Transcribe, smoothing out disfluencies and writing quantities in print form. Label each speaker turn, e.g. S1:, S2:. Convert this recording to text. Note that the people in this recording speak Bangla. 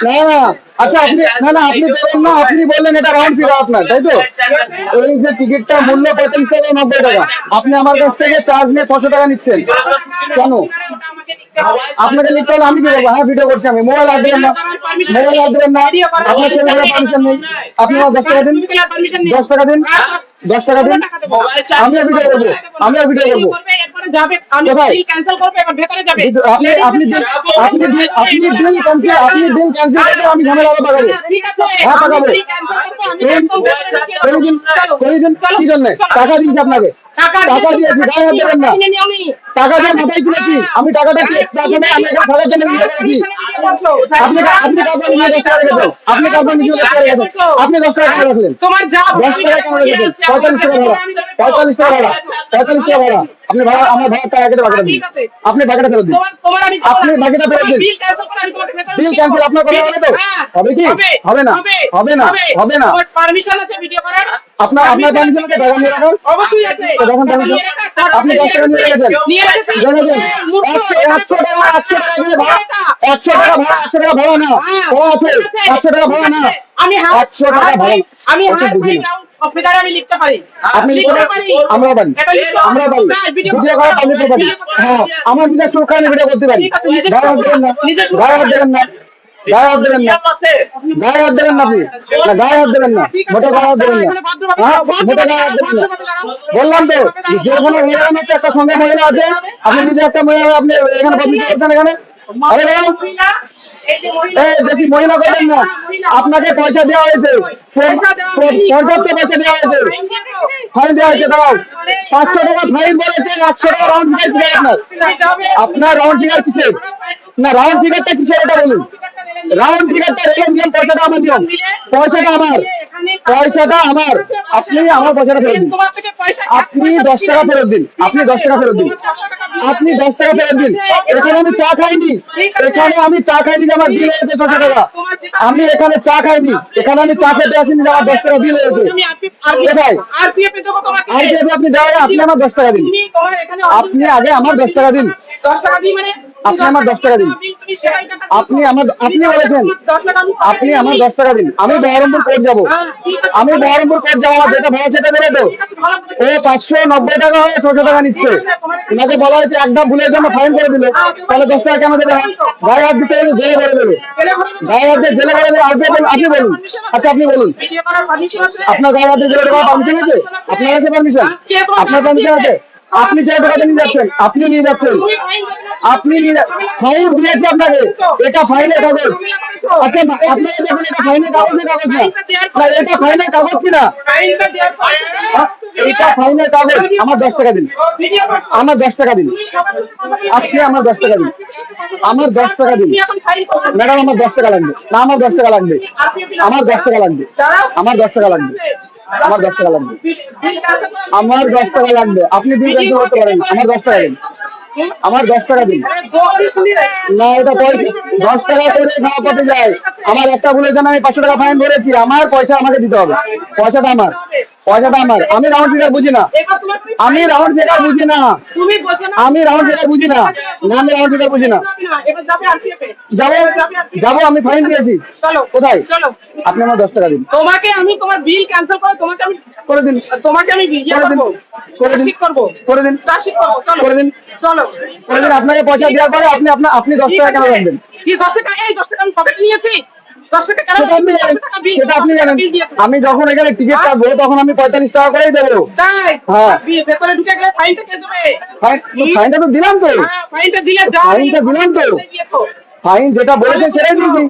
S1: না না আচ্ছা আপনি না না আপনি বললেন না, আপনি বললেন এটা রাউন্ড ফিগার আপনার, তাই তো? এই যে টিকিটটার মূল্য 45 টাকা 90 টাকা, আপনি আমার কাছ থেকে চার্জ নিয়ে 600 টাকা নিচ্ছেন কেন? আপনাকে লিখতে হলে আমি কি করবো? হ্যাঁ ভিডিও করছি আমি, মোবাইল হাত দেবেন না, মোবাইল হাত দেবেন না, আপনার ছেলে পারমিশন নেই। আপনি আমার 10 টাকা দিন, 10 টাকা দিন, 10 টাকা দিন, আমিও ভিডিও করবো, আমিও ভিডিও করবো। আপনি আপনি আপনি আপনি দিন ক্যান্সেল, আপনি দিন ক্যান্সেল করতে আমি ঝামেলা পাকাবো। হ্যাঁ পাকাবো, করে দিন, করে দিন। কি জন্য টাকা দিচ্ছি আপনাকে? টাকা দিয়েছি, গায়ে হাত দেবেন না। টাকা দিয়ে মাথায় তুলেছি আমি, টাকাটা খাওয়ার জন্য নিয়ে আপনি আপনি কাপড় নিয়ে 10 টাকা রেখেছেন, আপনি কাপড় নিয়ে 10 টাকা রেখেছেন, আপনি 10 টাকা কেন রাখলেন? 10 টাকা কেন রেখেছেন? 45 টাকা ভাড়া, 45 টাকা ভাড়া, 45 টাকা ভাড়া। আপনি ভাড়া, আমার ভাড়ার টাকা কেটে বাকিটা দিন, আপনি বাকিটা ফেরত দিন, আপনি বাকিটা ফেরত দিন। বিল ক্যান্সেল আপনার কথা হবে তো? হবে কি? হবে না, হবে না, হবে না।
S2: পারমিশন আছে ভিডিও করার?
S1: আপনার আপনার পারমিশন আছে? টাকা নিয়ে রাখুন,
S2: অবশ্যই আছে।
S1: দেখুন পারমিশন। আপনি 10 টাকা নিয়ে রেখেছেন,
S2: নিয়ে রেখেছেন
S1: 100 টাকা, 100 টাকা দিয়ে ভাড়া, 100 টাকা ভাড়া, 100 টাকা ভাড়া না, ভাড়া আছে 100 টাকা ভাড়া না,
S2: আমি
S1: 100 টাকা ভাড়া।
S2: আমি আমি লিখতে পারি,
S1: আপনি লিখতে পারি, আমরা পারি, আমরা পারি ভিডিও করা পাবলিক পারি। হ্যাঁ আমার নিজের সুরক্ষা নিয়ে ভিডিও করতে পারি। গায়ে হাত দেবেন না, গায়ে হাত দেবেন না, গায়ে হাত দেবেন না, গায়ে হাত দেবেন না, আপনি না গায়ে হাত দেবেন না, মোটে গায়ে হাত দেবেন না। হ্যাঁ মোটে গায়ে হাত দেবেন না, বললাম তো। যে কোনো মহিলার মধ্যে একটা সঙ্গে মহিলা আছে, আপনি নিজে একটা মহিলা, আপনি এখানে পাবলিক করছেন এখানে। আরে দেখি মহিলা করবেন না, আপনাকে পয়সা দেওয়া হয়েছে, 75 পয়সা দেওয়া হয়েছে, ফাইন দেওয়া হয়েছে। দাঁড়াও, 500 টাকা ফাইন বলেছে, 100 টাকা রাউন্ড ফিগার আপনার। আপনার রাউন্ড ফিগার কিসের? না রাউন্ড ফিগারটা কিসের এটা বলুন। রাউন্ড ফিগারটা রেখে দিন, পয়সাটা আমার দিন, পয়সাটা আমার, পয়সাটা আমার। আপনি আমার পয়সাটা ফেরত দিন, আপনি 10 টাকা ফেরত দিন, আপনি 10 টাকা ফেরত দিন, আপনি 10 টাকা ফেরত দিন। এখানে আমি চা খাইনি, এখানে আমি চা খাইনি যে আমার বিল হয়েছে 600 টাকা। আমি এখানে চা খাইনি, এখানে আমি চা খেতে আসিনি যে আমার 10 টাকা বিল হয়েছে। কোথায় আরপিএফ আপনি যাবেন? আপনি আমার 10 টাকা দিন, আপনি আগে আমার 10 টাকা দিন,
S2: 10 টাকা দিই মানে
S1: আপনি আমার 10 টাকা দিন, আপনি আমার, আপনি বলেছেন আপনি আমার 10 টাকা দিন। আমি বহরমপুর কোর্ট যাবো, আমি বহরমপুর কোর্ট যাবো, আমার যেটা ভাড়া সেটা দেবে তো? ও 590 টাকা হয়, 600 টাকা নিচ্ছে। ওনাকে বলা হয়েছে একটা ভুলের জন্য ফাইন করে দিল, তাহলে 10 টাকা কেন দেবে? গায়ে হাত দিতে গেলে জেলে ভরে দেবে, গায়ে হাত দিয়ে জেলে ভরে দেবে। আপনি বলুন, আচ্ছা আপনি বলুন, আপনার গায়ে হাত দিয়ে জেলে দেওয়ার পারমিশন আছে? আপনার কাছে পারমিশন? আপনার পারমিশন আছে? আপনি যে টাকাটা নিয়ে যাচ্ছেন, আপনি নিয়ে যাচ্ছেন, আপনি ফাইন দিয়েছি আপনাকে, এটা ফাইনের কাগজ। আচ্ছা আপনাকে যখন এটা ফাইনের কাগজ, কাগজ না, এটা ফাইনের কাগজ কিনা? এটা ফাইনের কাগজ। আমার 10 টাকা দিন, আমার 10 টাকা দিন, আপনি আমার 10 টাকা দিন, আমার 10 টাকা দিন। ম্যাডাম আমার 10 টাকা লাগবে না, আমার 10 টাকা লাগবে, আমার 10 টাকা লাগবে, আমার 10 টাকা লাগবে, আমার 10 টাকা লাগবে, আমার 10 টাকা লাগবে। আপনি বিল ক্যান্সেল করতে পারেন, আমার 10 টাকা দিন, আমার 10 টাকা দিন। না এটা পয়সা 10 টাকা করে সভাপতি যায়, আমার একটা ভুলের জন্য আমি 500 টাকা ফাইন ভরেছি, আমার পয়সা আমাকে দিতে হবে, পয়সাটা আমার, পয়সাটা আমার। আমি রাউন্ড ফিগার বুঝি না, আমি রাউন্ড ফিগার বুঝি না, আমি রাউন্ড ফিগার বুঝি না, আমি রাউন্ড ফিগার বুঝি না। যাবো যাবো, আমি ফাইন দিয়েছি, কোথায়? আপনি আমার 10 টাকা দিন,
S2: তোমাকে আমি তোমার বিল ক্যান্সেল করে তোমাকে আমি
S1: করে দিন,
S2: তোমাকে আমি
S1: করে দিন, করে দিন, করে দিন,
S2: চলো
S1: করে দিন। আপনাকে পয়সা দেওয়ার পরে আপনি আপনি 10 টাকা কেন রাখবেন?
S2: কি 10 টাকা? এই 10 টাকা আমি পকেট নিয়েছি, 10 টাকা কেন?
S1: সেটা আপনি জানেন। আমি যখন এখানে টিকিট কাটবো তখন আমি 45 টাকা করেই দেবো।
S2: তাই?
S1: হ্যাঁ
S2: ভেতরে ঢুকে গেলে ফাইনটা কে দেবে?
S1: ফাইনটা তো দিলাম তো,
S2: ফাইনটা দিলে যাও,
S1: ফাইনটা দিলাম তো, ফাইন যেটা বলেছে সেটাই দিয়েছি।